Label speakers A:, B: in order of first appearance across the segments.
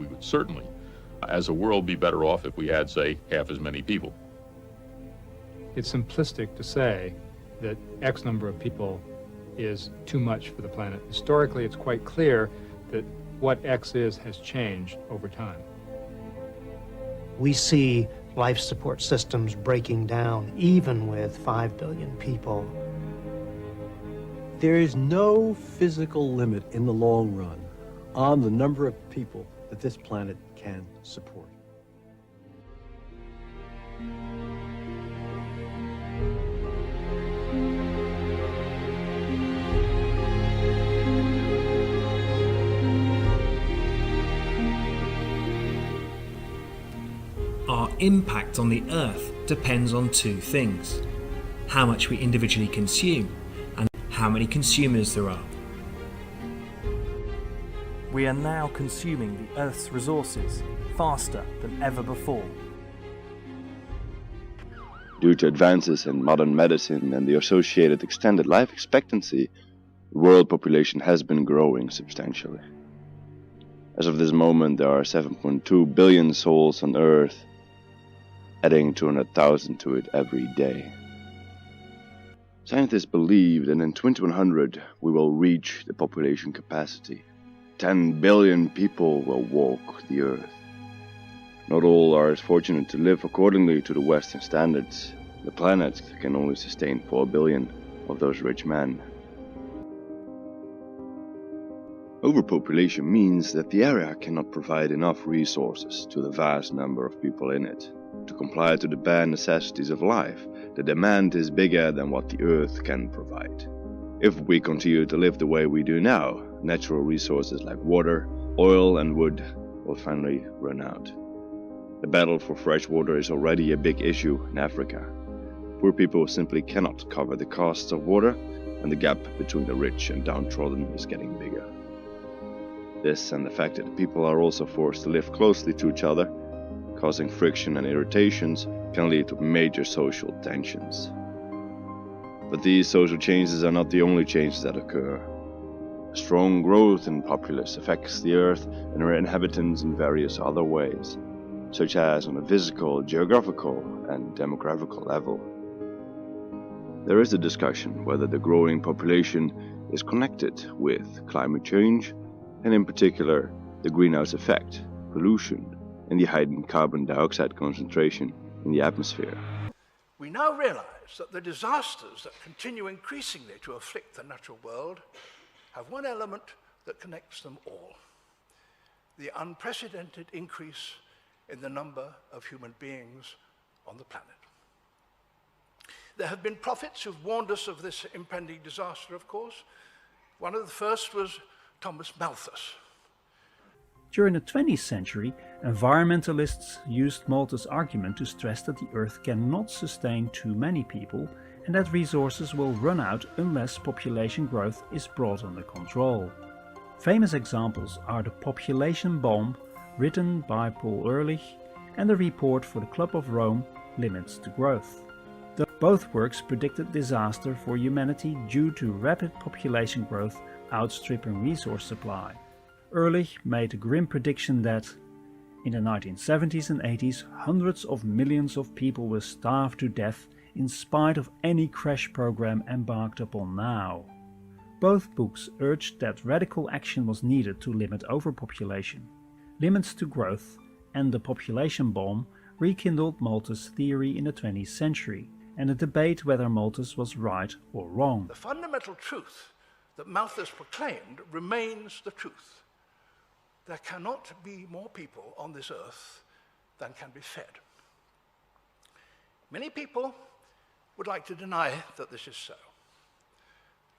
A: we would certainly, as a world, be better off if we had, say, half as many people.
B: It's simplistic to say that X number of people is too much for the planet. Historically, it's quite clear that what X is has changed over time.
C: We see life support systems breaking down, even with 5 billion people.
D: There is no physical limit in the long run on the number of people that this planet can support.
E: Our impact on the Earth depends on two things: how much we individually consume and how many consumers there are.
F: We are now consuming the Earth's resources faster than ever before.
G: Due to advances in modern medicine and the associated extended life expectancy, the world population has been growing substantially. As of this moment, there are 7.2 billion souls on Earth, adding 200,000 to it every day. Scientists believe that in 2100 we will reach the population capacity. 10 billion people will walk the Earth. Not all are as fortunate to live accordingly to the Western standards. The planet can only sustain 4 billion of those rich men. Overpopulation means that the area cannot provide enough resources to the vast number of people in it. To comply to the bare necessities of life, the demand is bigger than what the Earth can provide. If we continue to live the way we do now, natural resources like water, oil and wood will finally run out. The battle for fresh water is already a big issue in Africa. Poor people simply cannot cover the costs of water, and the gap between the rich and downtrodden is getting bigger. This and the fact that people are also forced to live closely to each other, causing friction and irritations, can lead to major social tensions. But these social changes are not the only changes that occur. A strong growth in populace affects the Earth and her inhabitants in various other ways, such as on a physical, geographical, and demographical level. There is a discussion whether the growing population is connected with climate change, and in particular the greenhouse effect, pollution, and the heightened carbon dioxide concentration in the atmosphere.
H: We now realize that the disasters that continue increasingly to afflict the natural world have one element that connects them all: the unprecedented increase in the number of human beings on the planet. There have been prophets who've warned us of this impending disaster, of course. One of the first was Thomas Malthus.
F: During the 20th century, environmentalists used Malthus' argument to stress that the Earth cannot sustain too many people and that resources will run out unless population growth is brought under control. Famous examples are the Population Bomb, written by Paul Ehrlich, and the report for the Club of Rome, Limits to Growth. Both works predicted disaster for humanity due to rapid population growth outstripping resource supply. Ehrlich made a grim prediction that in the 1970s and 80s, hundreds of millions of people will starve to death in spite of any crash program embarked upon now. Both books urged that radical action was needed to limit overpopulation. Limits to Growth and the Population Bomb rekindled Malthus' theory in the 20th century, and a debate whether Malthus was right or wrong.
H: The fundamental truth that Malthus proclaimed remains the truth. There cannot be more people on this earth than can be fed. Many people would like to deny that this is so.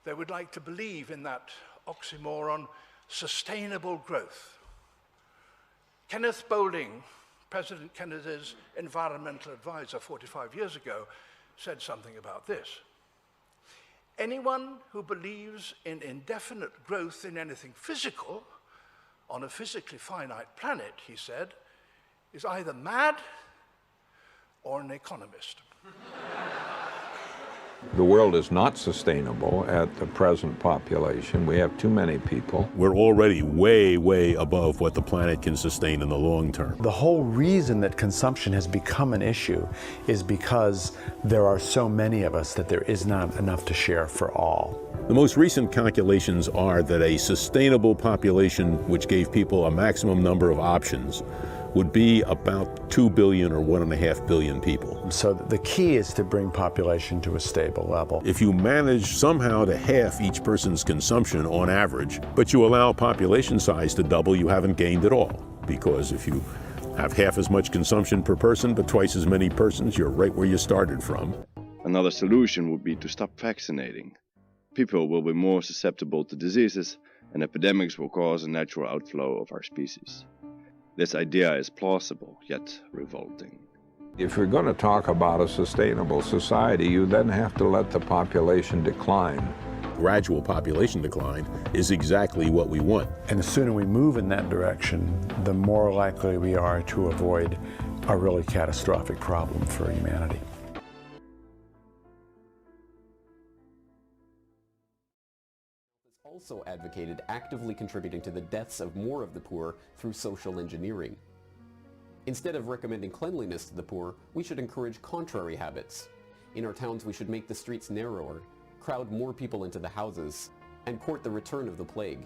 H: They would like to believe in that oxymoron, sustainable growth. Kenneth Boulding, President Kennedy's environmental advisor 45 years ago, said something about this. Anyone who believes in indefinite growth in anything physical on a physically finite planet, he said, is either mad or an economist.
I: The world is not sustainable at the present population. We have too many people.
J: We're already way, way above what the planet can sustain in the long term.
K: The whole reason that consumption has become an issue is because there are so many of us that there is not enough to share for all.
J: The most recent calculations are that a sustainable population, which gave people a maximum number of options, would be about 2 billion or 1.5 billion people.
K: So the key is to bring population to a stable level.
J: If you manage somehow to half each person's consumption on average, but you allow population size to double, you haven't gained at all. Because if you have half as much consumption per person, but twice as many persons, you're right where you started from.
G: Another solution would be to stop vaccinating. People will be more susceptible to diseases, and epidemics will cause a natural outflow of our species. This idea is plausible, yet revolting.
I: If you're going to talk about a sustainable society, you then have to let the population decline.
J: Gradual population decline is exactly what we want.
K: And the sooner we move in that direction, the more likely we are to avoid a really catastrophic problem for humanity.
L: Also advocated actively contributing to the deaths of more of the poor through social engineering. Instead of recommending cleanliness to the poor, we should encourage contrary habits. In our towns, we should make the streets narrower, crowd more people into the houses, and court the return of the plague.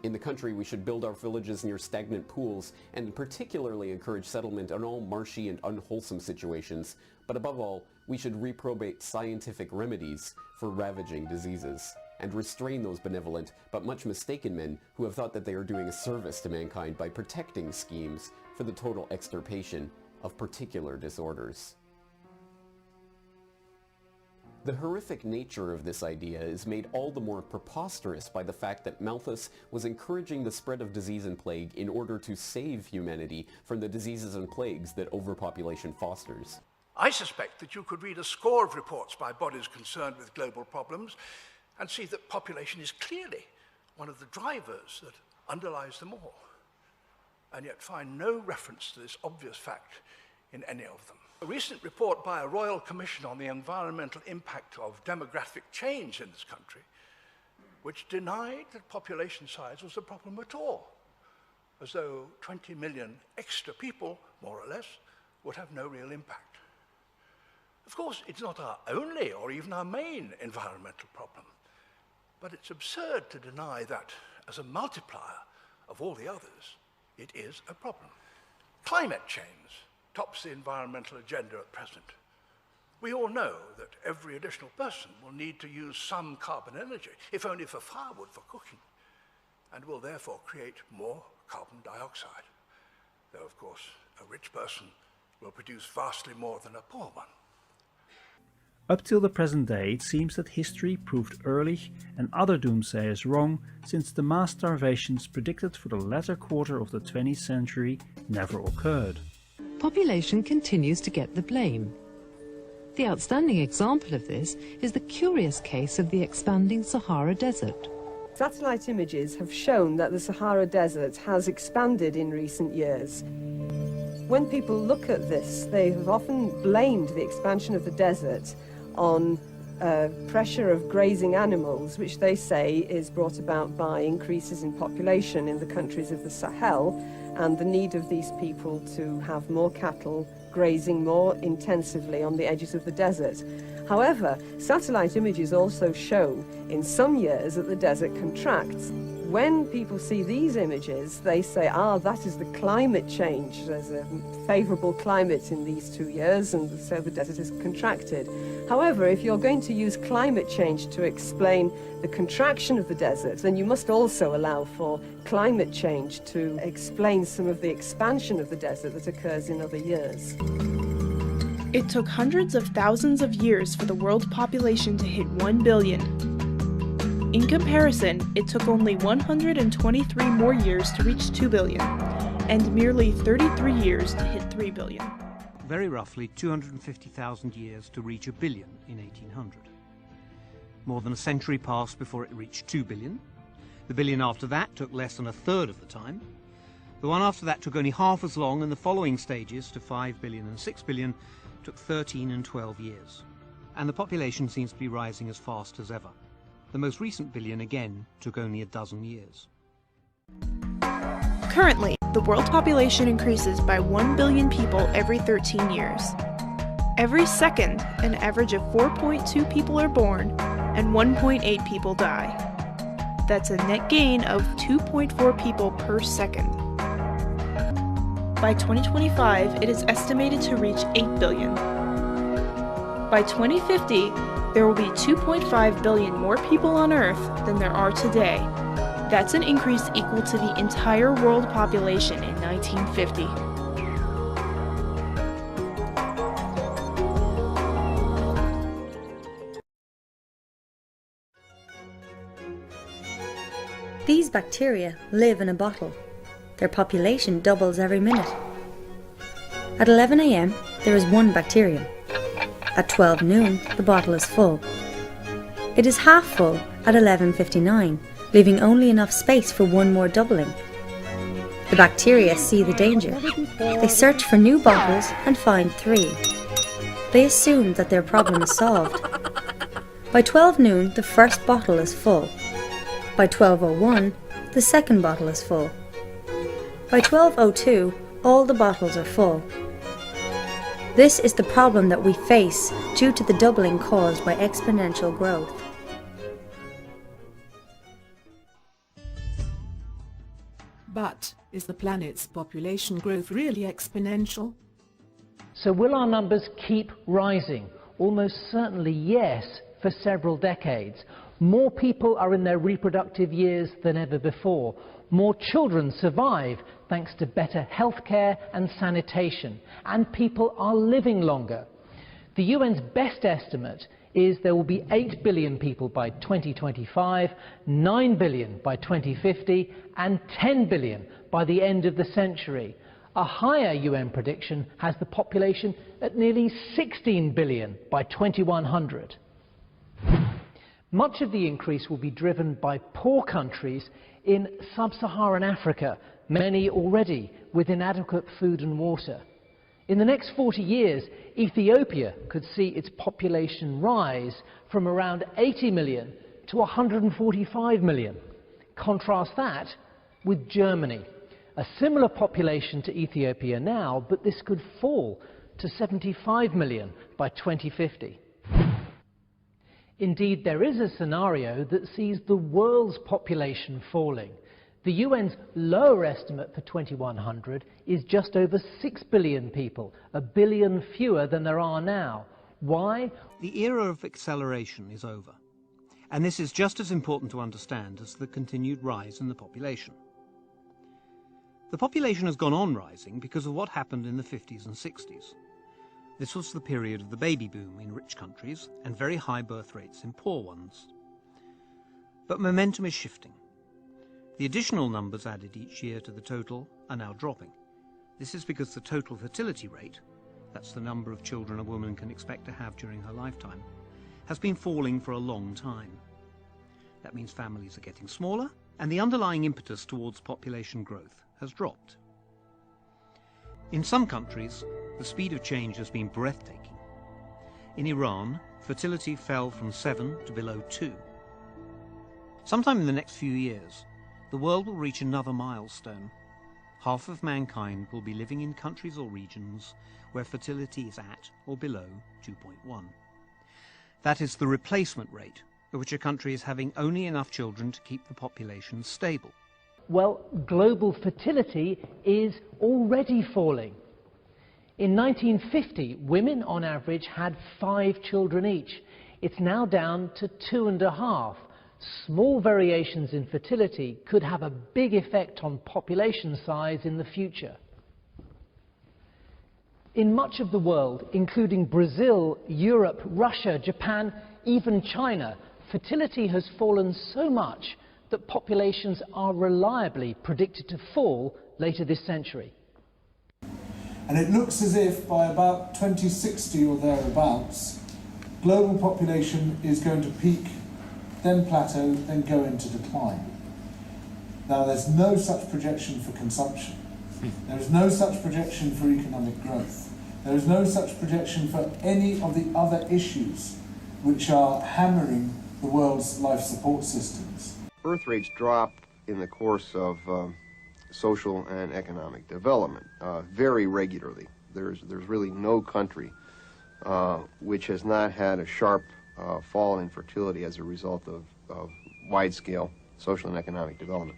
L: In the country, we should build our villages near stagnant pools and particularly encourage settlement in all marshy and unwholesome situations, but above all, we should reprobate scientific remedies for ravaging diseases and restrain those benevolent but much mistaken men who have thought that they are doing a service to mankind by protecting schemes for the total extirpation of particular disorders. The horrific nature of this idea is made all the more preposterous by the fact that Malthus was encouraging the spread of disease and plague in order to save humanity from the diseases and plagues that overpopulation fosters.
H: I suspect that you could read a score of reports by bodies concerned with global problems and see that population is clearly one of the drivers that underlies them all, and yet find no reference to this obvious fact in any of them. A recent report by a Royal Commission on the environmental impact of demographic change in this country, which denied that population size was a problem at all, as though 20 million extra people, more or less, would have no real impact. Of course, it's not our only or even our main environmental problem, but it's absurd to deny that, as a multiplier of all the others, it is a problem. Climate change tops the environmental agenda at present. We all know that every additional person will need to use some carbon energy, if only for firewood for cooking, and will therefore create more carbon dioxide, though of course a rich person will produce vastly more than a poor one.
F: Up till the present day, it seems that history proved Ehrlich and other doomsayers wrong, since the mass starvations predicted for the latter quarter of the 20th century never occurred.
M: Population continues to get the blame. The outstanding example of this is the curious case of the expanding Sahara Desert.
N: Satellite images have shown that the Sahara Desert has expanded in recent years. When people look at this, they have often blamed the expansion of the desert on pressure of grazing animals, which they say is brought about by increases in population in the countries of the Sahel and the need of these people to have more cattle grazing more intensively on the edges of the desert. However, satellite images also show in some years that the desert contracts. When people see these images, they say, that is the climate change. There's a favorable climate in these 2 years, and so the desert is contracted. However, if you're going to use climate change to explain the contraction of the desert, then you must also allow for climate change to explain some of the expansion of the desert that occurs in other years.
O: It took hundreds of thousands of years for the world population to hit 1 billion. In comparison, it took only 123 more years to reach 2 billion, and merely 33 years to hit 3 billion.
P: Very roughly 250,000 years to reach 1 billion in 1800. More than a century passed before it reached 2 billion. The billion after that took less than a third of the time. The one after that took only half as long, and the following stages to 5 billion and 6 billion took 13 and 12 years. and the population seems to be rising as fast as ever. The most recent billion, again, took only a dozen years.
O: Currently, the world population increases by 1 billion people every 13 years. Every second, an average of 4.2 people are born and 1.8 people die. That's a net gain of 2.4 people per second. By 2025, it is estimated to reach 8 billion. By 2050, there will be 2.5 billion more people on Earth than there are today. That's an increase equal to the entire world population in 1950.
Q: These bacteria live in a bottle. Their population doubles every minute. At 11 a.m., there is one bacterium. At 12 noon, the bottle is full. It is half full at 11:59, leaving only enough space for one more doubling. The bacteria see the danger. They search for new bottles and find 3. They assume that their problem is solved. By 12 noon, the first bottle is full. By 12:01, the second bottle is full. By 12:02, all the bottles are full. This is the problem that we face due to the doubling caused by exponential growth.
R: But is the planet's population growth really exponential?
S: So will our numbers keep rising? Almost certainly yes, for several decades. More people are in their reproductive years than ever before. More children survive thanks to better healthcare and sanitation, and people are living longer. The UN's best estimate is there will be 8 billion people by 2025, 9 billion by 2050, and 10 billion by the end of the century. A higher UN prediction has the population at nearly 16 billion by 2100. Much of the increase will be driven by poor countries in sub-Saharan Africa, many already with inadequate food and water. In the next 40 years, Ethiopia could see its population rise from around 80 million to 145 million. Contrast that with Germany, a similar population to Ethiopia now, but this could fall to 75 million by 2050. Indeed, there is a scenario that sees the world's population falling. The UN's lower estimate for 2100 is just over 6 billion people, 1 billion fewer than there are now. Why?
P: The era of acceleration is over, and this is just as important to understand as the continued rise in the population. The population has gone on rising because of what happened in the 50s and 60s. This was the period of the baby boom in rich countries and very high birth rates in poor ones. But momentum is shifting. The additional numbers added each year to the total are now dropping. This is because the total fertility rate, that's the number of children a woman can expect to have during her lifetime, has been falling for a long time. That means families are getting smaller, and the underlying impetus towards population growth has dropped. In some countries, the speed of change has been breathtaking. In Iran, fertility fell from 7 to below 2. Sometime in the next few years, the world will reach another milestone. Half of mankind will be living in countries or regions where fertility is at or below 2.1. That is the replacement rate, at which a country is having only enough children to keep the population stable.
S: Well, global fertility is already falling. In 1950, women on average had 5 children each. It's now down to 2.5. Small variations in fertility could have a big effect on population size in the future. In much of the world, including Brazil, Europe, Russia, Japan, even China, fertility has fallen so much that populations are reliably predicted to fall later this century.
T: And it looks as if by about 2060 or thereabouts, global population is going to peak, then plateau, then go into decline. Now, there's no such projection for consumption. There is no such projection for economic growth. There is no such projection for any of the other issues which are hammering the world's life support systems.
U: Birth rates drop in the course of social and economic development very regularly. There's really no country which has not had a sharp fall in fertility as a result of wide-scale social and economic development.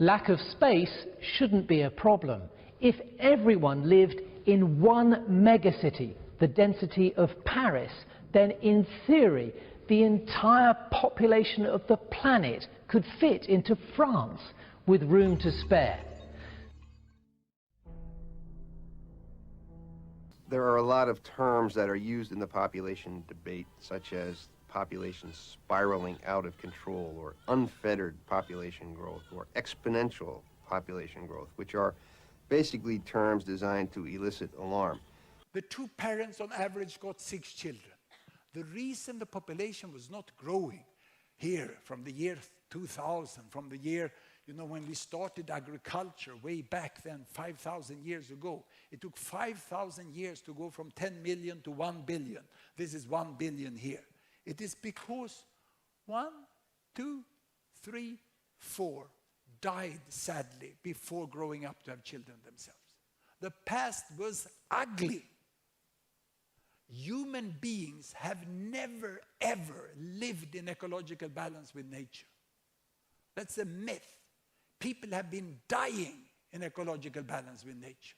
S: Lack of space shouldn't be a problem. If everyone lived in one megacity, the density of Paris, then in theory, the entire population of the planet could fit into France with room to spare.
U: There are a lot of terms that are used in the population debate, such as population spiraling out of control, or unfettered population growth, or exponential population growth, which are basically terms designed to elicit alarm.
H: The two parents on average got 6 children. The reason the population was not growing here from the year 2000, from the year, when we started agriculture way back then, 5,000 years ago, it took 5,000 years to go from 10 million to 1 billion. This is 1 billion here. It is because 1, 2, 3, 4 died sadly before growing up to have children themselves. The past was ugly. Human beings have never, ever lived in ecological balance with nature. That's a myth. People have been dying in ecological balance with nature.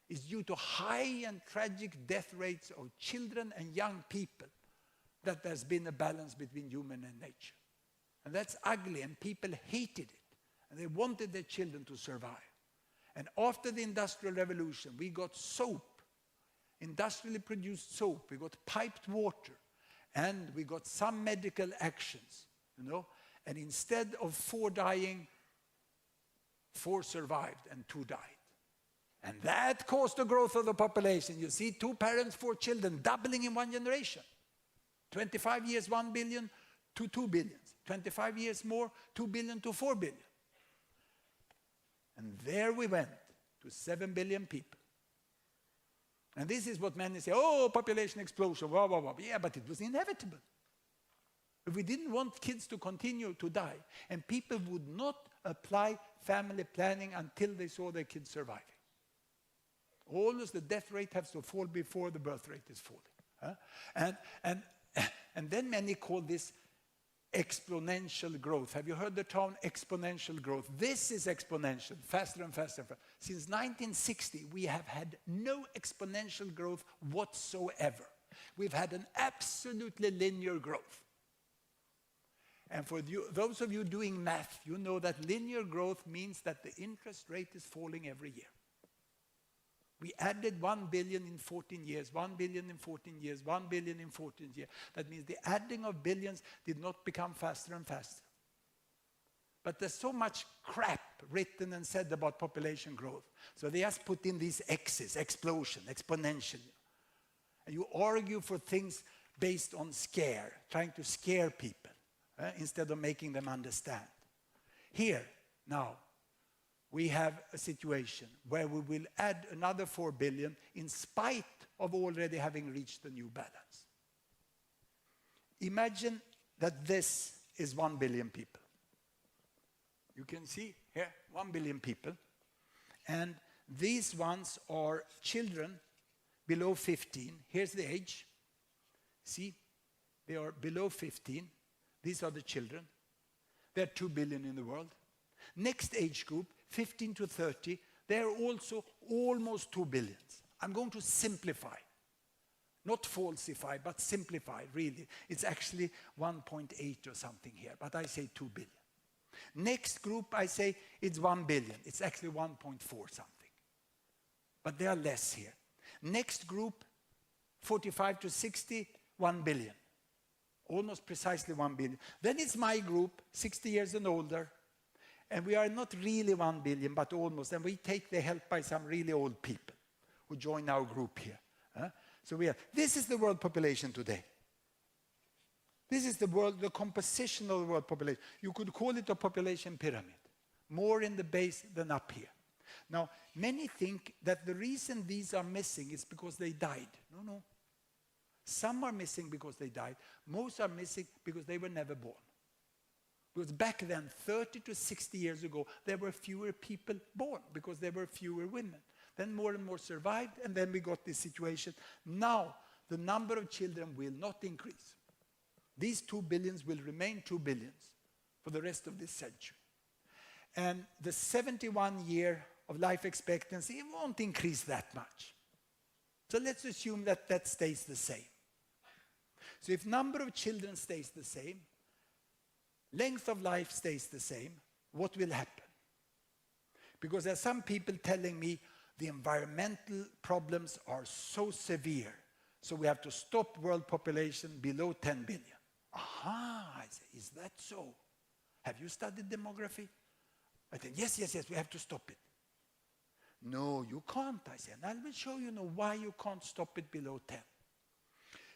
H: It's due to high and tragic death rates of children and young people that there's been a balance between human and nature. And that's ugly, and people hated it. And they wanted their children to survive. And after the Industrial Revolution, we got soap, industrially produced soap. We got piped water, and we got some medical actions, And instead of 4 dying, 4 survived and 2 died. And that caused the growth of the population. You see, 2 parents, 4 children, doubling in 1 generation. 25 years, 1 billion to 2 billion. 25 years more, 2 billion to 4 billion. And there we went to 7 billion people. And this is what many say, oh, population explosion, blah, blah, blah. Yeah, but it was inevitable. If we didn't want kids to continue to die, and people would not apply family planning until they saw their kids surviving. Always the death rate has to fall before the birth rate is falling. And then many call this exponential growth. Have you heard the term exponential growth? This is exponential, faster and faster. Since 1960, we have had no exponential growth whatsoever. We've had an absolutely linear growth. And for those of you doing math, you know that linear growth means that the interest rate is falling every year. We added 1 billion in 14 years, 1 billion in 14 years, 1 billion in 14 years. That means the adding of billions did not become faster and faster. But there's so much crap written and said about population growth. So they just put in these X's, explosion, exponential. And you argue for things based on scare, trying to scare people, instead of making them understand. Here, now, we have a situation where we will add another 4 billion in spite of already having reached the new balance. Imagine that this is 1 billion people. You can see here, 1 billion people. And these ones are children below 15. Here's the age. See, they are below 15. These are the children. There are 2 billion in the world. Next age group, 15 to 30, they are also almost 2 billion. I'm going to simplify. Not falsify, but simplify, really. It's actually 1.8 or something here, but I say 2 billion.
A: Next group, I say it's 1 billion. It's actually 1.4 something. But they are less here. Next group, 45 to 60, 1 billion. Almost precisely 1 billion. Then it's my group, 60 years and older. And we are not really 1 billion, but almost. And we take the help by some really old people who join our group here. So this is the world population today. This is the composition of the world population. You could call it a population pyramid. More in the base than up here. Now, many think that the reason these are missing is because they died. No. Some are missing because they died. Most are missing because they were never born. Because back then, 30 to 60 years ago, there were fewer people born because there were fewer women. Then more and more survived, and then we got this situation. Now, the number of children will not increase. These 2 billions will remain 2 billions for the rest of this century. And the 71 year of life expectancy, it won't increase that much. So let's assume that that stays the same. So if number of children stays the same, length of life stays the same, what will happen? Because there are some people telling me the environmental problems are so severe, so we have to stop world population below 10 billion. Aha, I say, is that so? Have you studied demography? I think, yes, we have to stop it. No, you can't, I say, and I will show you why you can't stop it below 10.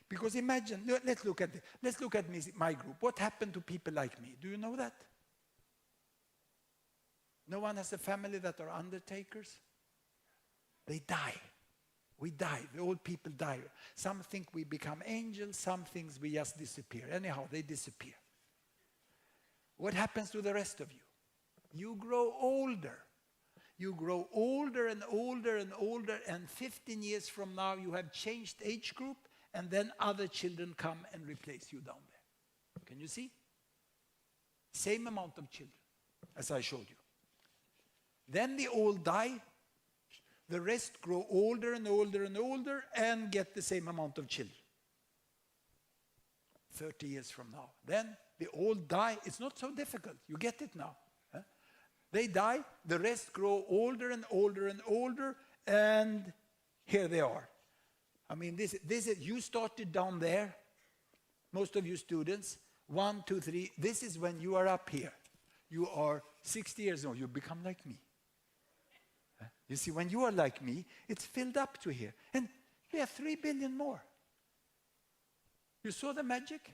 A: Because imagine, let's look at my group. What happened to people like me? Do you know that? No one has a family that are undertakers? They die. We die. The old people die. Some think we become angels. Some things we just disappear. Anyhow, they disappear. What happens to the rest of you? You grow older. You grow older and older and older, and 15 years from now you have changed age group, and then other children come and replace you down there. Can you see? Same amount of children as I showed you. Then the old die. The rest grow older and older and older and get the same amount of children. 30 years from now. Then the old die. It's not so difficult. You get it now. They die. The rest grow older and older and older. And here they are. I mean, this is, you started down there. Most of you students. 1, 2, 3. This is when you are up here. You are 60 years old. You become like me. You see, when you are like me, it's filled up to here. And we have 3 billion more. You saw the magic?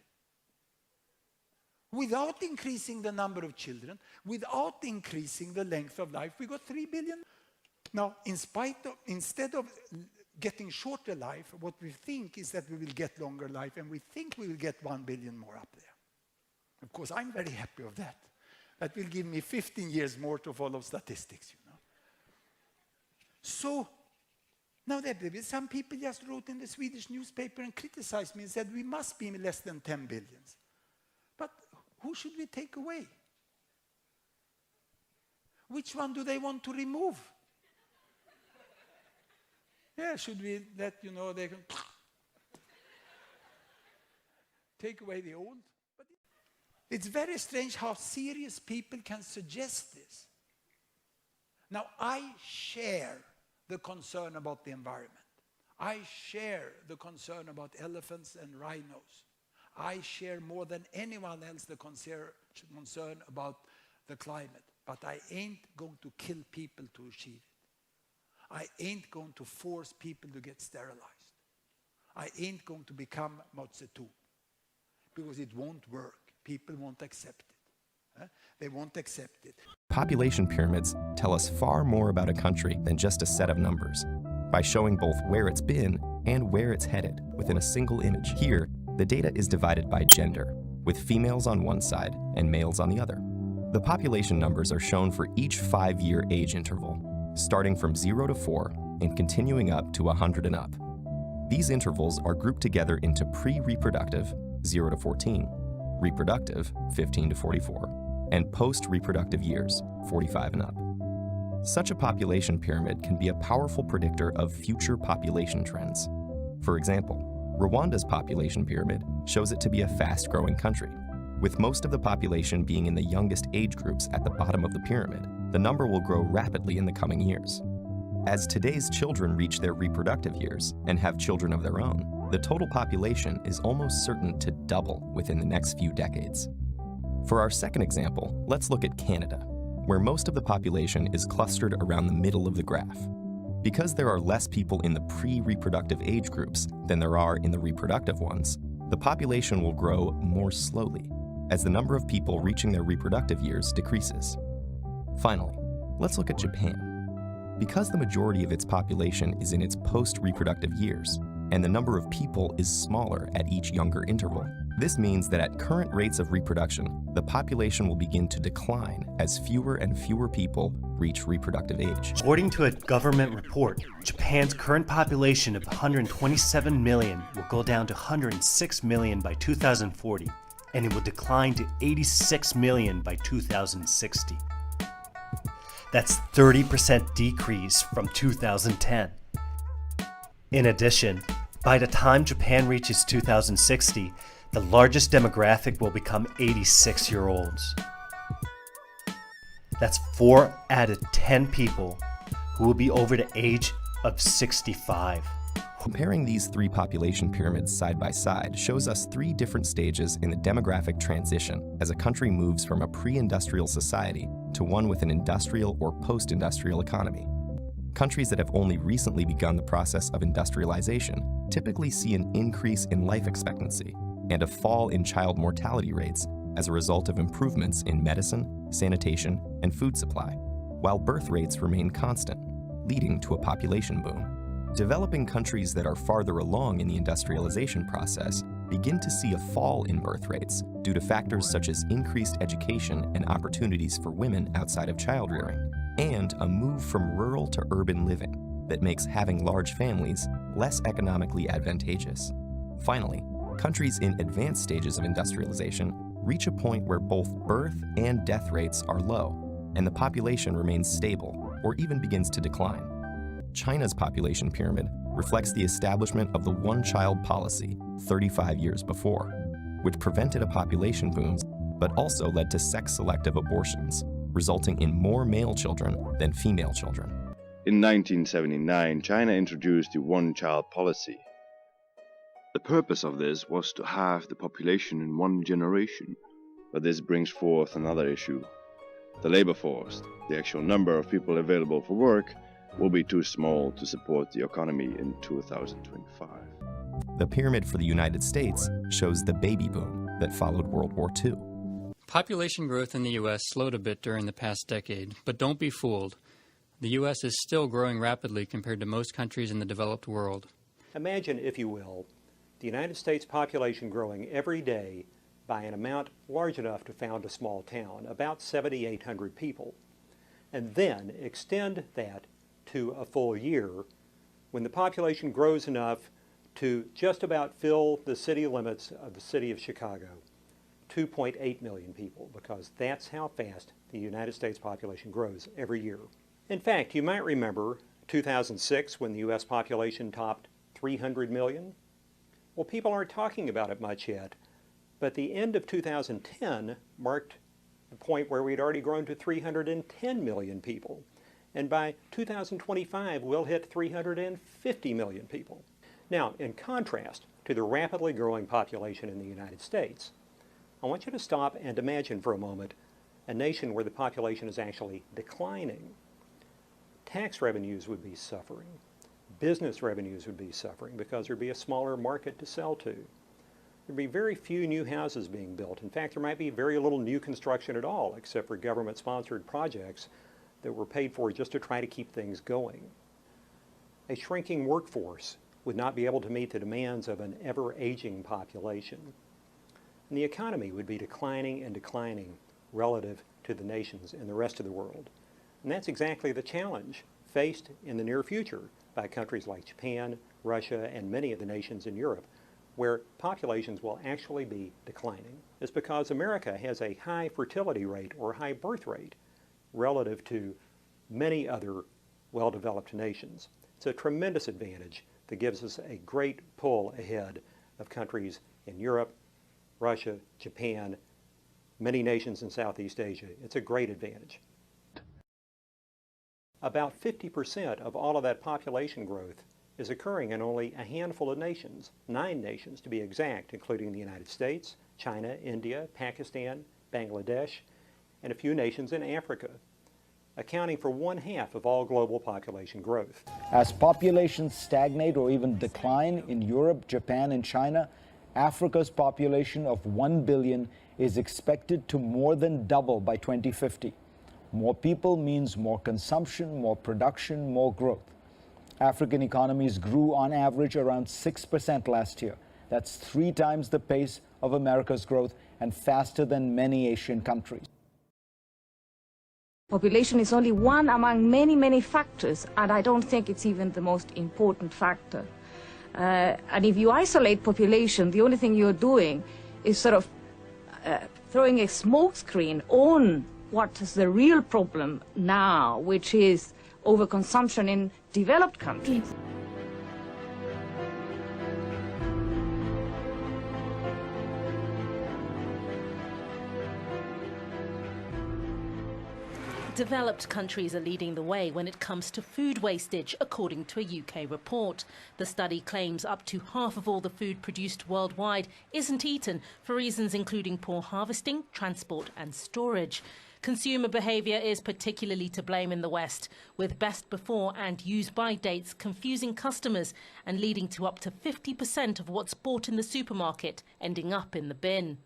A: Without increasing the number of children, without increasing the length of life, we got 3 billion. Now, instead of getting shorter life, what we think is that we will get longer life, and we think we will get 1 billion more up there. Of course, I'm very happy of that. That will give me 15 years more to follow statistics, you know. So, now some people just wrote in the Swedish newspaper and criticized me and said, we must be less than 10 billions. But who should we take away? Which one do they want to remove? Yeah, should we let, they can take away the old? But it's very strange how serious people can suggest this. Now, I share the concern about the environment. I share the concern about elephants and rhinos. I share more than anyone else the concern about the climate. But I ain't going to kill people to achieve it. I ain't going to force people to get sterilized. I ain't going to become Mao Zedong. Because it won't work. People won't accept it. They won't accept it.
V: Population pyramids tell us far more about a country than just a set of numbers, by showing both where it's been and where it's headed within a single image. Here, the data is divided by gender, with females on one side and males on the other. The population numbers are shown for each 5-year age interval, starting from 0 to 4 and continuing up to 100 and up. These intervals are grouped together into pre-reproductive, 0 to 14, reproductive, 15 to 44, and post-reproductive years, 45 and up. Such a population pyramid can be a powerful predictor of future population trends. For example, Rwanda's population pyramid shows it to be a fast-growing country. With most of the population being in the youngest age groups at the bottom of the pyramid, the number will grow rapidly in the coming years. As today's children reach their reproductive years and have children of their own, the total population is almost certain to double within the next few decades. For our second example, let's look at Canada, where most of the population is clustered around the middle of the graph. Because there are less people in the pre-reproductive age groups than there are in the reproductive ones, the population will grow more slowly as the number of people reaching their reproductive years decreases. Finally, let's look at Japan. Because the majority of its population is in its post-reproductive years, and the number of people is smaller at each younger interval, this means that at current rates of reproduction, the population will begin to decline as fewer and fewer people reach reproductive age.
B: According to a government report, Japan's current population of 127 million will go down to 106 million by 2040, and it will decline to 86 million by 2060. That's 30% decrease from 2010. In addition, by the time Japan reaches 2060, the largest demographic will become 86-year-olds. That's 4 out of 10 people who will be over the age of 65.
V: Comparing these three population pyramids side by side shows us 3 different stages in the demographic transition as a country moves from a pre-industrial society to one with an industrial or post-industrial economy. Countries that have only recently begun the process of industrialization typically see an increase in life expectancy and a fall in child mortality rates as a result of improvements in medicine, sanitation, and food supply, while birth rates remain constant, leading to a population boom. Developing countries that are farther along in the industrialization process begin to see a fall in birth rates due to factors such as increased education and opportunities for women outside of childrearing, and a move from rural to urban living that makes having large families less economically advantageous. Finally, countries in advanced stages of industrialization reach a point where both birth and death rates are low, and the population remains stable or even begins to decline. China's population pyramid reflects the establishment of the one-child policy 35 years before, which prevented a population boom but also led to sex-selective abortions, resulting in more male children than female children.
G: In 1979, China introduced the one-child policy. The purpose of this was to halve the population in 1 generation, but this brings forth another issue. The labor force, the actual number of people available for work, will be too small to support the economy in 2025.
V: The pyramid for the United States shows the baby boom that followed World War II.
C: Population growth in the U.S. slowed a bit during the past decade, but don't be fooled. The U.S. is still growing rapidly compared to most countries in the developed world.
W: Imagine, if you will, the United States population growing every day by an amount large enough to found a small town, about 7,800 people, and then extend that to a full year when the population grows enough to just about fill the city limits of the city of Chicago, 2.8 million people, because that's how fast the United States population grows every year. In fact, you might remember 2006 when the U.S. population topped 300 million. Well, people aren't talking about it much yet, but the end of 2010 marked the point where we'd already grown to 310 million people. And by 2025, we'll hit 350 million people. Now, in contrast to the rapidly growing population in the United States, I want you to stop and imagine for a moment a nation where the population is actually declining. Tax revenues would be suffering. Business revenues would be suffering because there'd be a smaller market to sell to. There'd be very few new houses being built. In fact, there might be very little new construction at all, except for government-sponsored projects that were paid for just to try to keep things going. A shrinking workforce would not be able to meet the demands of an ever-aging population. And the economy would be declining and declining relative to the nations in the rest of the world. And that's exactly the challenge faced in the near future by countries like Japan, Russia, and many of the nations in Europe, where populations will actually be declining. It's because America has a high fertility rate or high birth rate relative to many other well-developed nations. It's a tremendous advantage that gives us a great pull ahead of countries in Europe, Russia, Japan, many nations in Southeast Asia. It's a great advantage. About 50% of all of that population growth is occurring in only a handful of nations, 9 nations to be exact, including the United States, China, India, Pakistan, Bangladesh, and a few nations in Africa, accounting for 1/2 of all global population growth.
D: As populations stagnate or even decline in Europe, Japan, and China, Africa's population of 1 billion is expected to more than double by 2050. More people means more consumption, more production, more growth. African economies grew on average around 6% last year. That's 3 times the pace of America's growth and faster than many Asian countries.
E: Population is only one among many, many factors, and I don't think it's even the most important factor. And if you isolate population, the only thing you're doing is sort of throwing a smokescreen on what is the real problem now, which is overconsumption in developed countries.
I: Developed countries are leading the way when it comes to food wastage, according to a UK report. The study claims up to half of all the food produced worldwide isn't eaten for reasons including poor harvesting, transport and storage. Consumer behaviour is particularly to blame in the West, with best before and use by dates confusing customers and leading to up to 50% of what's bought in the supermarket ending up in the bin.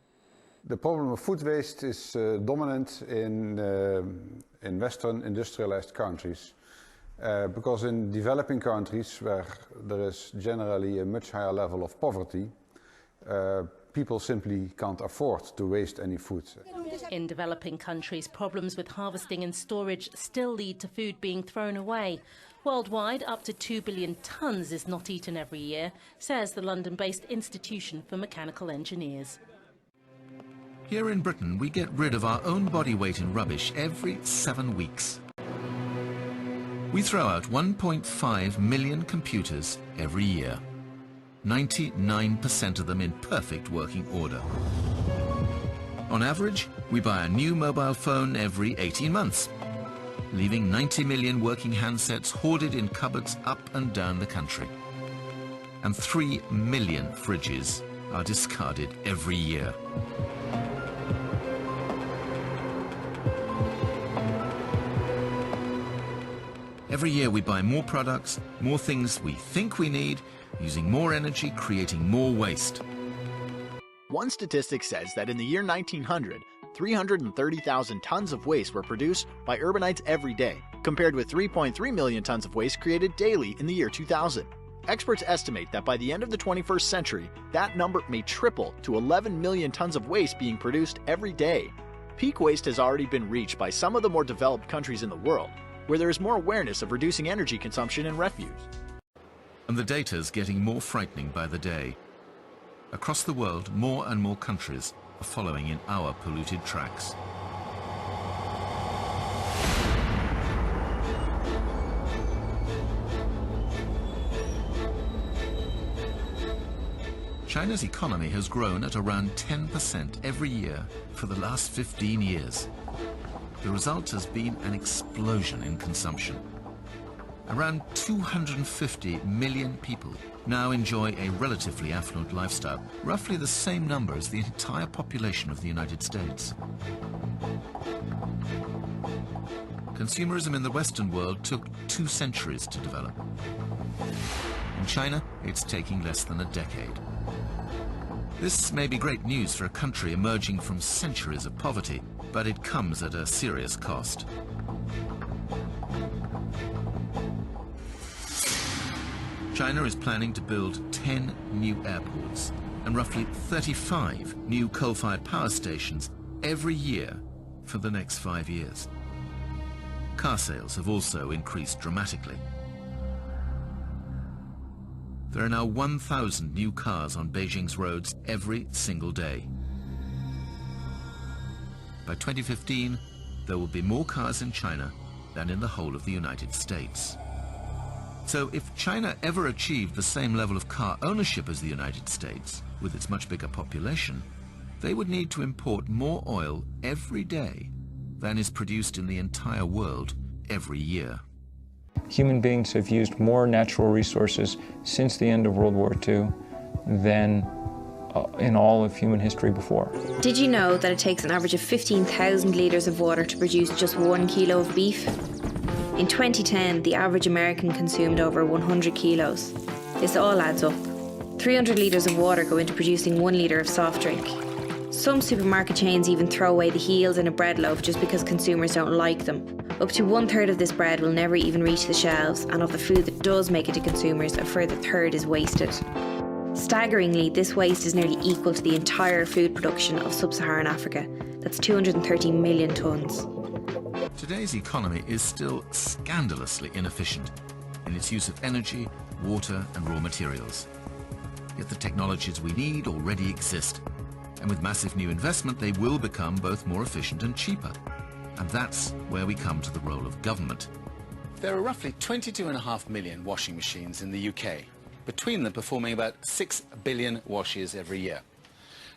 X: The problem of food waste is dominant in Western industrialized countries because in developing countries where there is generally a much higher level of poverty, people simply can't afford to waste any food.
I: In developing countries, problems with harvesting and storage still lead to food being thrown away. Worldwide, up to 2 billion tonnes is not eaten every year, says the London-based Institution for Mechanical Engineers.
Y: Here in Britain, we get rid of our own body weight in rubbish every 7 weeks. We throw out 1.5 million computers every year. 99% of them in perfect working order. On average, we buy a new mobile phone every 18 months, leaving 90 million working handsets hoarded in cupboards up and down the country. And 3 million fridges are discarded every year. Every year we buy more products, more things we think we need, using more energy, creating more waste.
Z: One statistic says that in the year 1900, 330,000 tons of waste were produced by urbanites every day, compared with 3.3 million tons of waste created daily in the year 2000. Experts estimate that by the end of the 21st century, that number may triple to 11 million tons of waste being produced every day. Peak waste has already been reached by some of the more developed countries in the world, where there is more awareness of reducing energy consumption and refuse.
Y: And the data's getting more frightening by the day. Across the world, more and more countries are following in our polluted tracks. China's economy has grown at around 10% every year for the last 15 years. The result has been an explosion in consumption. Around 250 million people now enjoy a relatively affluent lifestyle, roughly the same number as the entire population of the United States. Consumerism in the Western world took 2 centuries to develop. In China, it's taking less than a decade. This may be great news for a country emerging from centuries of poverty, but it comes at a serious cost. China is planning to build 10 new airports and roughly 35 new coal-fired power stations every year for the next 5 years. Car sales have also increased dramatically. There are now 1,000 new cars on Beijing's roads every single day. By 2015, there will be more cars in China than in the whole of the United States. So if China ever achieved the same level of car ownership as the United States, with its much bigger population, they would need to import more oil every day than is produced in the entire world every year.
F: Human beings have used more natural resources since the end of World War II than in all of human history before.
J: Did you know that it takes an average of 15,000 litres of water to produce just 1 kilo of beef? In 2010, the average American consumed over 100 kilos. This all adds up. 300 litres of water go into producing 1 litre of soft drink. Some supermarket chains even throw away the heels in a bread loaf just because consumers don't like them. Up to 1/3 of this bread will never even reach the shelves, and of the food that does make it to consumers, a further third is wasted. Staggeringly, this waste is nearly equal to the entire food production of sub-Saharan Africa. That's 230 million tonnes.
Y: Today's economy is still scandalously inefficient in its use of energy, water and raw materials. Yet the technologies we need already exist, and with massive new investment they will become both more efficient and cheaper. And that's where we come to the role of government.
K: There are roughly 22.5 million washing machines in the UK, between them performing about 6 billion washes every year.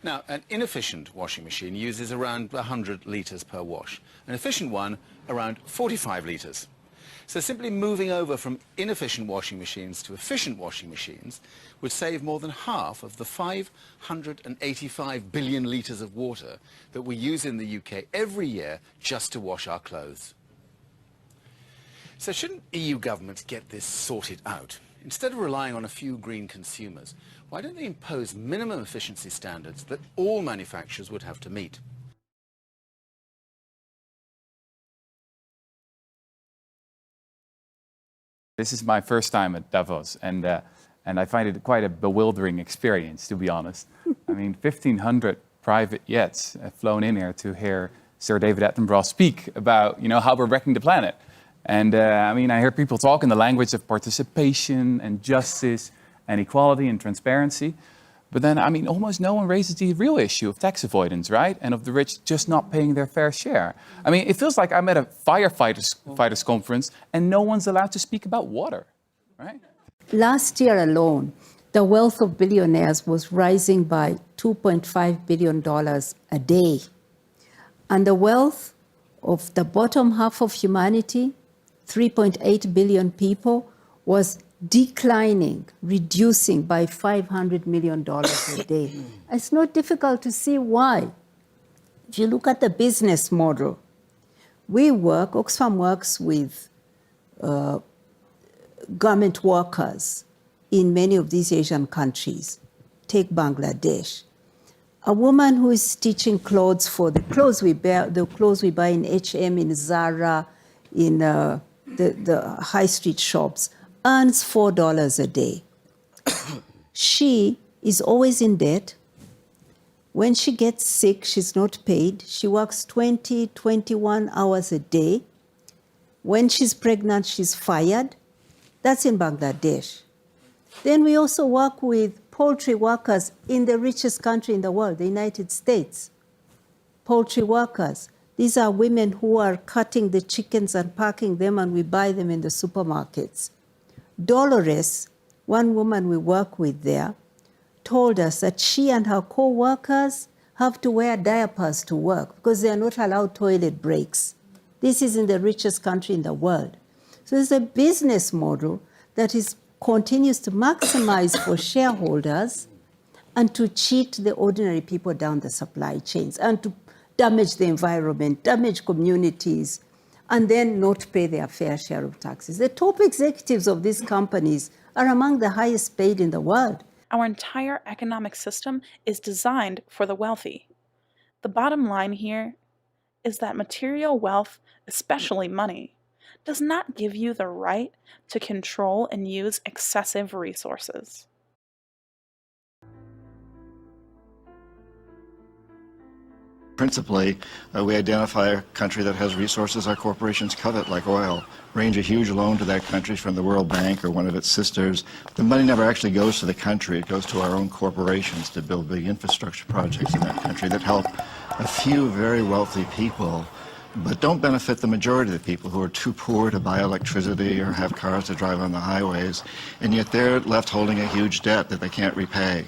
K: Now, an inefficient washing machine uses around 100 litres per wash, an efficient one around 45 litres. So simply moving over from inefficient washing machines to efficient washing machines would save more than half of the 585 billion litres of water that we use in the UK every year just to wash our clothes. So shouldn't EU governments get this sorted out? Instead of relying on a few green consumers, why don't they impose minimum efficiency standards that all manufacturers would have to meet?
L: This is my first time at Davos, and I find it quite a bewildering experience, to be honest. I mean, 1,500 private jets have flown in here to hear Sir David Attenborough speak about, how we're wrecking the planet. And I mean, I hear people talk in the language of participation and justice and equality and transparency. But then, I mean, almost no one raises the real issue of tax avoidance, right? And of the rich just not paying their fair share. I mean, it feels like I'm at a firefighters conference and no one's allowed to speak about water, right?
M: Last year alone, the wealth of billionaires was rising by $2.5 billion a day. And the wealth of the bottom half of humanity, 3.8 billion people, was declining, reducing by $500 million a day. It's not difficult to see why. If you look at the business model, Oxfam works with garment workers in many of these Asian countries. Take Bangladesh. A woman who is stitching clothes for the clothes we buy in H&M, in Zara, in the high street shops, earns $4 a day. She is always in debt. When she gets sick, she's not paid. She works 20, 21 hours a day. When she's pregnant, she's fired. That's in Bangladesh. Then we also work with poultry workers in the richest country in the world, the United States. Poultry workers. These are women who are cutting the chickens and packing them, and we buy them in the supermarkets. Dolores, one woman we work with there, told us that she and her co-workers have to wear diapers to work because they are not allowed toilet breaks. This is in the richest country in the world. So it's a business model that continues to maximize for shareholders and to cheat the ordinary people down the supply chains and to damage the environment, damage communities, and then not pay their fair share of taxes. The top executives of these companies are among the highest paid in the world.
O: Our entire economic system is designed for the wealthy. The bottom line here is that material wealth, especially money, does not give you the right to control and use excessive resources.
N: Principally, we identify a country that has resources our corporations covet, like oil, arrange a huge loan to that country from the World Bank or one of its sisters. The money never actually goes to the country. It goes to our own corporations to build big infrastructure projects in that country that help a few very wealthy people, but don't benefit the majority of the people who are too poor to buy electricity or have cars to drive on the highways, and yet they're left holding a huge debt that they can't repay.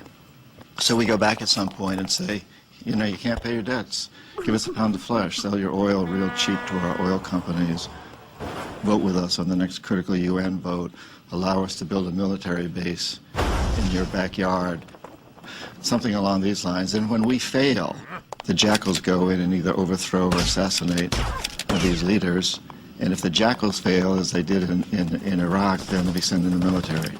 N: So we go back at some point and say, You know, you can't pay your debts. Give us a pound of flesh. Sell your oil real cheap to our oil companies. Vote with us on the next critical UN vote. Allow us to build a military base in your backyard. Something along these lines. And when we fail, the jackals go in and either overthrow or assassinate these leaders. And if the jackals fail, as they did in Iraq, then we send in the military.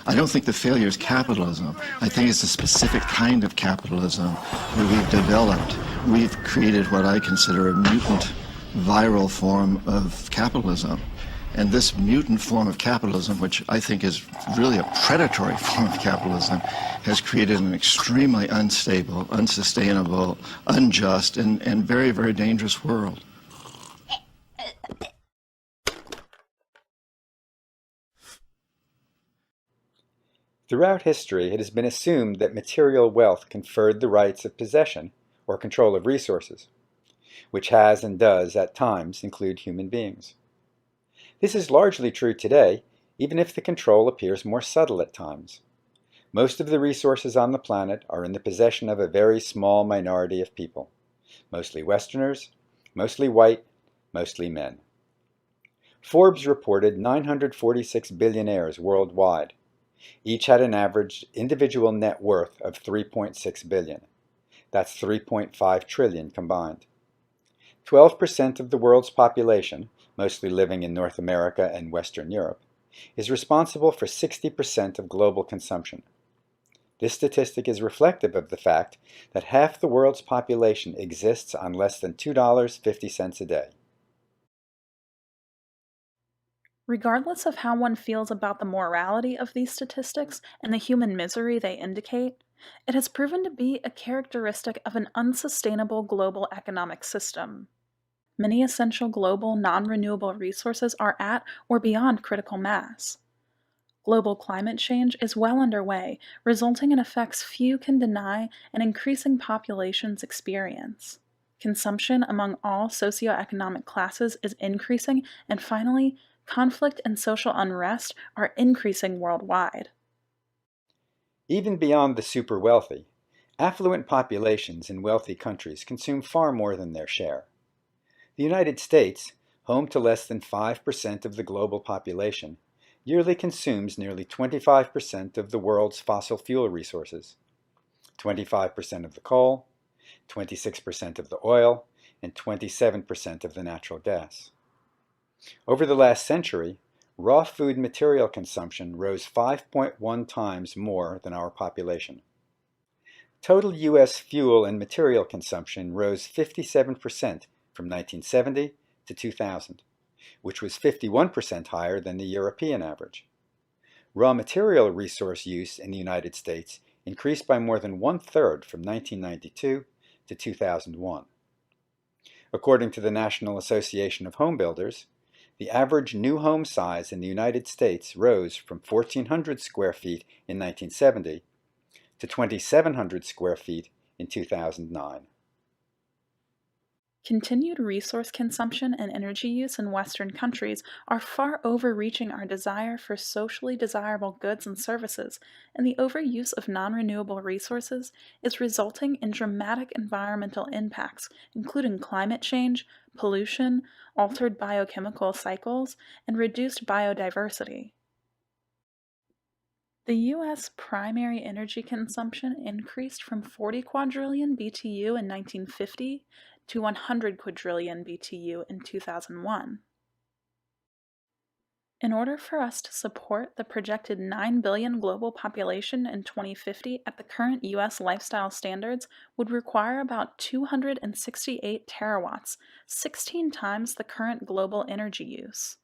N: I don't think the failure is capitalism. I think it's a specific kind of capitalism that we've developed. We've created what I consider a mutant, viral form of capitalism. And this mutant form of capitalism, which I think is really a predatory form of capitalism, has created an extremely unstable, unsustainable, unjust, and very, very dangerous world.
P: Throughout history, it has been assumed that material wealth conferred the rights of possession or control of resources, which has and does at times include human beings. This is largely true today, even if the control appears more subtle at times. Most of the resources on the planet are in the possession of a very small minority of people, mostly Westerners, mostly white, mostly men. Forbes reported 946 billionaires worldwide. Each had an average individual net worth of $3.6 billion. That's $3.5 trillion combined. 12% of the world's population, mostly living in North America and Western Europe, is responsible for 60% of global consumption. This statistic is reflective of the fact that half the world's population exists on less than $2.50 a day.
O: Regardless of how one feels about the morality of these statistics and the human misery they indicate, it has proven to be a characteristic of an unsustainable global economic system. Many essential global non-renewable resources are at or beyond critical mass. Global climate change is well underway, resulting in effects few can deny and increasing populations experience. Consumption among all socioeconomic classes is increasing, and finally, conflict and social unrest are increasing worldwide.
P: Even beyond the super wealthy, affluent populations in wealthy countries consume far more than their share. The United States, home to less than 5% of the global population, yearly consumes nearly 25% of the world's fossil fuel resources, 25% of the coal, 26% of the oil, and 27% of the natural gas. Over the last century, raw food material consumption rose 5.1 times more than our population. Total U.S. fuel and material consumption rose 57% from 1970 to 2000, which was 51% higher than the European average. Raw material resource use in the United States increased by more than 1/3 from 1992 to 2001. According to the National Association of Home Builders, the average new home size in the United States rose from 1,400 square feet in 1970 to 2,700 square feet in 2009.
O: Continued resource consumption and energy use in Western countries are far overreaching our desire for socially desirable goods and services, and the overuse of non-renewable resources is resulting in dramatic environmental impacts, including climate change, pollution, altered biochemical cycles, and reduced biodiversity. The U.S. primary energy consumption increased from 40 quadrillion BTU in 1950 to 100 quadrillion BTU in 2001. In order for us to support the projected 9 billion global population in 2050 at the current U.S. lifestyle standards would require about 268 terawatts, 16 times the current global energy use.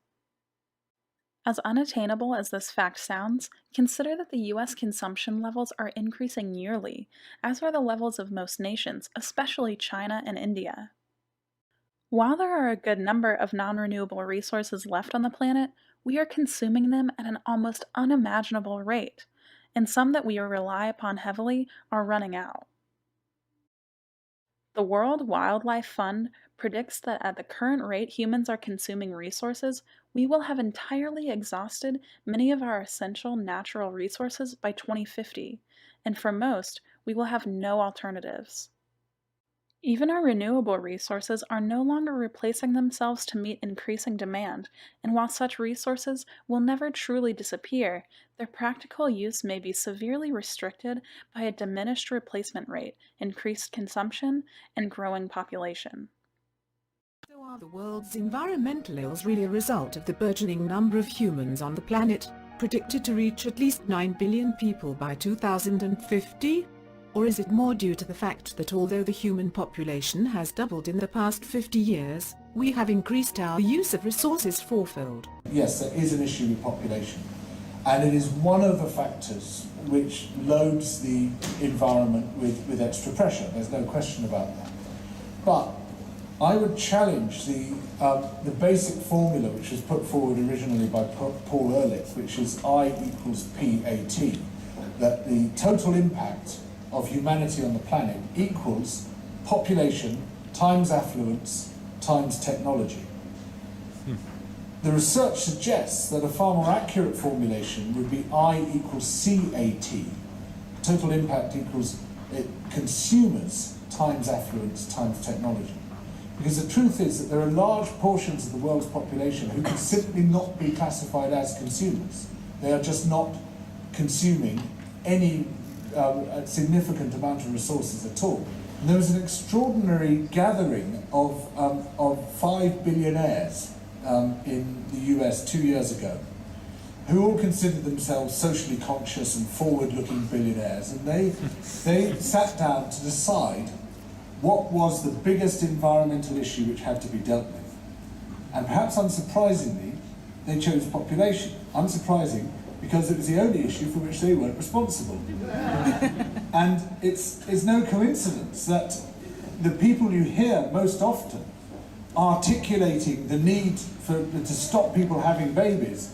O: As unattainable as this fact sounds, consider that the U.S. consumption levels are increasing yearly, as are the levels of most nations, especially China and India. While there are a good number of non-renewable resources left on the planet, we are consuming them at an almost unimaginable rate, and some that we rely upon heavily are running out. The World Wildlife Fund predicts that at the current rate humans are consuming resources, we will have entirely exhausted many of our essential natural resources by 2050, and for most, we will have no alternatives. Even our renewable resources are no longer replacing themselves to meet increasing demand, and while such resources will never truly disappear, their practical use may be severely restricted by a diminished replacement rate, increased consumption, and growing population.
H: So are the world's environmental ills really a result of the burgeoning number of humans on the planet, predicted to reach at least 9 billion people by 2050? Or is it more due to the fact that although the human population has doubled in the past 50 years, we have increased our use of resources fourfold?
Q: Yes, there is an issue with population, and it is one of the factors which loads the environment with extra pressure. There's no question about that. But I would challenge the basic formula which was put forward originally by Paul Ehrlich, which is I equals PAT, that the total impact of humanity on the planet equals population times affluence times technology. The research suggests that a far more accurate formulation would be I equals CAT. Total impact equals consumers times affluence times technology. Because the truth is that there are large portions of the world's population who can simply not be classified as consumers. They are just not consuming any a significant amount of resources at all. And there was an extraordinary gathering of 5 billionaires in the US 2 years ago, who all considered themselves socially conscious and forward-looking billionaires, and they sat down to decide what was the biggest environmental issue which had to be dealt with. And perhaps unsurprisingly, they chose population. Unsurprising, because it was the only issue for which they weren't responsible. And it's no coincidence that the people you hear most often articulating the need to stop people having babies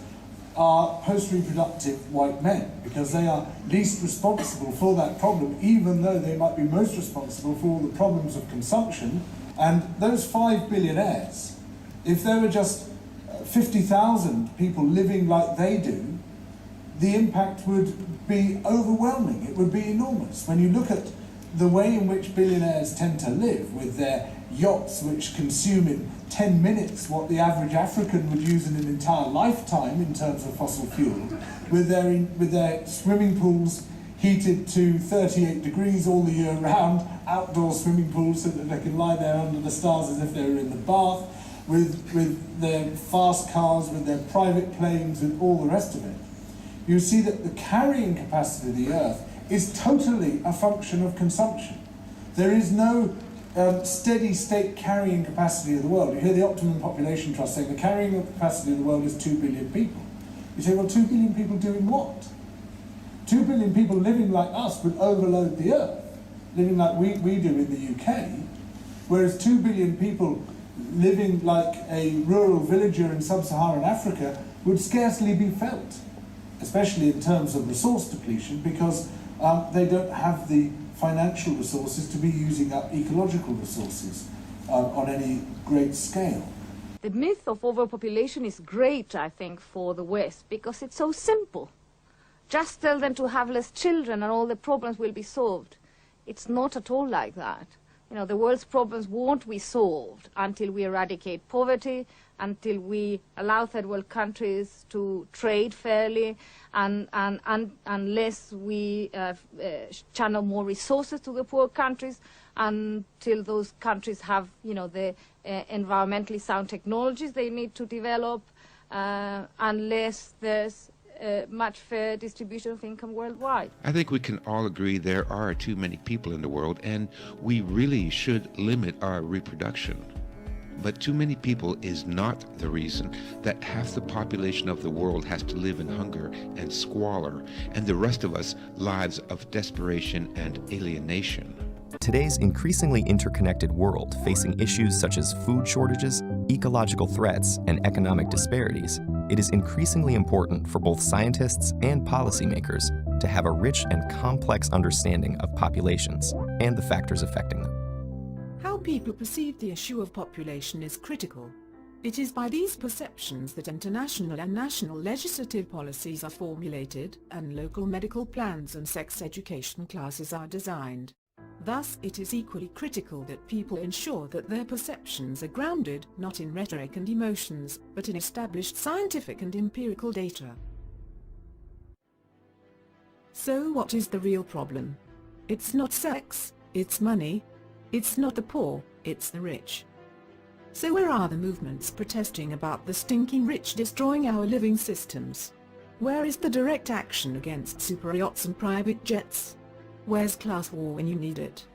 Q: are post-reproductive white men, because they are least responsible for that problem, even though they might be most responsible for all the problems of consumption. And those 5 billionaires, if there were just 50,000 people living like they do, the impact would be overwhelming. It would be enormous. When you look at the way in which billionaires tend to live, with their yachts which consume in 10 minutes what the average African would use in an entire lifetime in terms of fossil fuel, with their swimming pools heated to 38 degrees all the year round, outdoor swimming pools so that they can lie there under the stars as if they were in the bath, with their fast cars, with their private planes, with all the rest of it, you see that the carrying capacity of the Earth is totally a function of consumption. There is no steady state carrying capacity of the world. You hear the Optimum Population Trust saying the carrying capacity of the world is 2 billion people. You say, well, 2 billion people doing what? 2 billion people living like us would overload the Earth, living like we do in the UK, whereas 2 billion people living like a rural villager in sub-Saharan Africa would scarcely be felt, especially in terms of resource depletion, because they don't have the financial resources to be using up ecological resources on any great scale.
E: The myth of overpopulation is great, I think, for the West, because it's so simple. Just tell them to have less children and all the problems will be solved. It's not at all like that. You know, the world's problems won't be solved until we eradicate poverty, until we allow third world countries to trade fairly, and unless we channel more resources to the poor countries, until those countries have, you know, the environmentally sound technologies they need to develop, unless there's much fair distribution of income worldwide.
R: I think we can all agree there are too many people in the world, and we really should limit our reproduction. But too many people is not the reason that half the population of the world has to live in hunger and squalor, and the rest of us lives of desperation and alienation.
V: Today's increasingly interconnected world, facing issues such as food shortages, ecological threats, and economic disparities, it is increasingly important for both scientists and policymakers to have a rich and complex understanding of populations and the factors affecting them.
H: How people perceive the issue of population is critical. It is by these perceptions that international and national legislative policies are formulated and local medical plans and sex education classes are designed. Thus, it is equally critical that people ensure that their perceptions are grounded not in rhetoric and emotions, but in established scientific and empirical data. So what is the real problem? It's not sex, it's money. It's not the poor, it's the rich. So where are the movements protesting about the stinking rich destroying our living systems? Where is the direct action against super yachts and private jets? Where's class war when you need it?